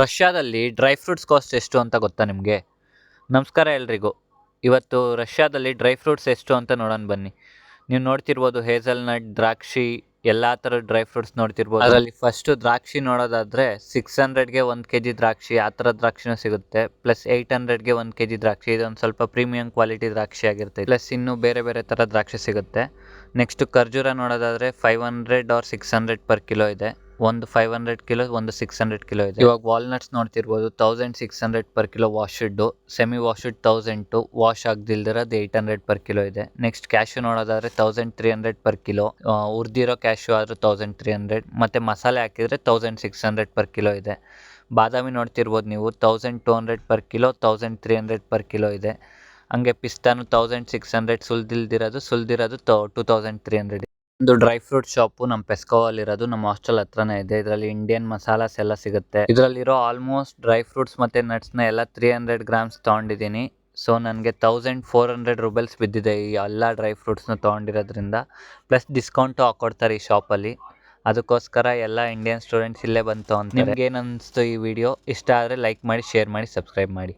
ರಷ್ಯಾದಲ್ಲಿ dry fruits cost ಎಷ್ಟು ಅಂತ ಗೊತ್ತಾ ನಿಮಗೆ? ನಮಸ್ಕಾರ ಎಲ್ರಿಗೂ. ಇವತ್ತು ರಷ್ಯಾದಲ್ಲಿ ಡ್ರೈ ಫ್ರೂಟ್ಸ್ ಎಷ್ಟು ಅಂತ ನೋಡೋಣ ಬನ್ನಿ. ನೀವು ನೋಡ್ತಿರ್ಬೋದು ಹೇಸಲ್ನಟ್, ದ್ರಾಕ್ಷಿ, ಎಲ್ಲ ಥರದ ಡ್ರೈ ಫ್ರೂಟ್ಸ್ ನೋಡ್ತಿರ್ಬೋದು. ಅದರಲ್ಲಿ ಫಸ್ಟು ದ್ರಾಕ್ಷಿ ನೋಡೋದಾದರೆ 600ಗೆ 1 kg ದ್ರಾಕ್ಷಿ, ಆ ಥರ ದ್ರಾಕ್ಷಿನೂ ಸಿಗುತ್ತೆ. ಪ್ಲಸ್ 800ಗೆ 1 kg ದ್ರಾಕ್ಷಿ, ಇದೊಂದು ಸ್ವಲ್ಪ ಪ್ರೀಮಿಯಂ ಕ್ವಾಲಿಟಿ ದ್ರಾಕ್ಷಿ ಆಗಿರುತ್ತೆ. ಪ್ಲಸ್ ಇನ್ನೂ ಬೇರೆ ಬೇರೆ ಥರ ದ್ರಾಕ್ಷಿ ಸಿಗುತ್ತೆ. ನೆಕ್ಸ್ಟು ಖರ್ಜೂರ ನೋಡೋದಾದರೆ 500 or 600 per kilo ಇದೆ. ಒಂದು 500 ಕಿಲೋ, ಒಂದು 600 ಕಿಲೋ ಇದೆ. ಇವಾಗ ವಾಲ್ನಟ್ಸ್ ನೋಡ್ತಿರ್ಬೋದು 1600 per kilo washed, semi washed 1000, wash ಆಗದಿಲ್ದಿರೋದು 800 per kilo ಇದೆ. ನೆಕ್ಸ್ಟ್ ಕ್ಯಾಶ್ಯೂ ನೋಡೋದಾದ್ರೆ 1300 per kilo, ಹುರಿದಿರೋ ಕ್ಯಾಶ್ಯೂ ಆದ್ರೆ 1300, ಮತ್ತೆ ಮಸಾಲೆ ಹಾಕಿದ್ರೆ 1600 per kilo ಇದೆ. ಬಾದಾಮಿ ನೋಡ್ತಿರ್ಬೋದು ನೀವು 1200 per kilo, 1300 per kilo ಇದೆ. ಹಂಗೆ ಪಿಸ್ತಾನು 1600, ಸುಲ್ದಿರೋದು 2300. ಒಂದು ಡ್ರೈ ಫ್ರೂಟ್ ಶಾಪು ನಮ್ಮ ಪೆಸ್ಕೋವಲ್ಲಿರೋದು, ನಮ್ಮ ಹಾಸ್ಟೆಲ್ ಹತ್ರನೇ ಇದೆ. ಇದರಲ್ಲಿ ಇಂಡಿಯನ್ ಮಸಾಲಾಸ್ ಎಲ್ಲ ಸಿಗುತ್ತೆ. ಇದರಲ್ಲಿರೋ ಆಲ್ಮೋಸ್ಟ್ ಡ್ರೈ ಫ್ರೂಟ್ಸ್ ಮತ್ತು ನಟ್ಸ್ನ ಎಲ್ಲ 300 grams ತೊಗೊಂಡಿದ್ದೀನಿ. ಸೊ ನನಗೆ 1400 ರೂಬಲ್ಸ್ ಬಿದ್ದಿದೆ ಈ ಎಲ್ಲ ಡ್ರೈ ಫ್ರೂಟ್ಸ್ನ ತೊಗೊಂಡಿರೋದ್ರಿಂದ. ಪ್ಲಸ್ ಡಿಸ್ಕೌಂಟು ಹಾಕ್ಕೊಡ್ತಾರೆ ಈ ಶಾಪಲ್ಲಿ. ಅದಕ್ಕೋಸ್ಕರ ಎಲ್ಲ ಇಂಡಿಯನ್ ಸ್ಟೂಡೆಂಟ್ಸ್ ಇಲ್ಲೇ ಬಂದು ತೊಗೊಂತಾರೆ. ನಿಮ್ಗೆ ಏನು ಅನ್ನಿಸ್ತು ಈ ವಿಡಿಯೋ? ಇಷ್ಟ ಆದರೆ ಲೈಕ್ ಮಾಡಿ, ಶೇರ್ ಮಾಡಿ, ಸಬ್ಸ್ಕ್ರೈಬ್ ಮಾಡಿ.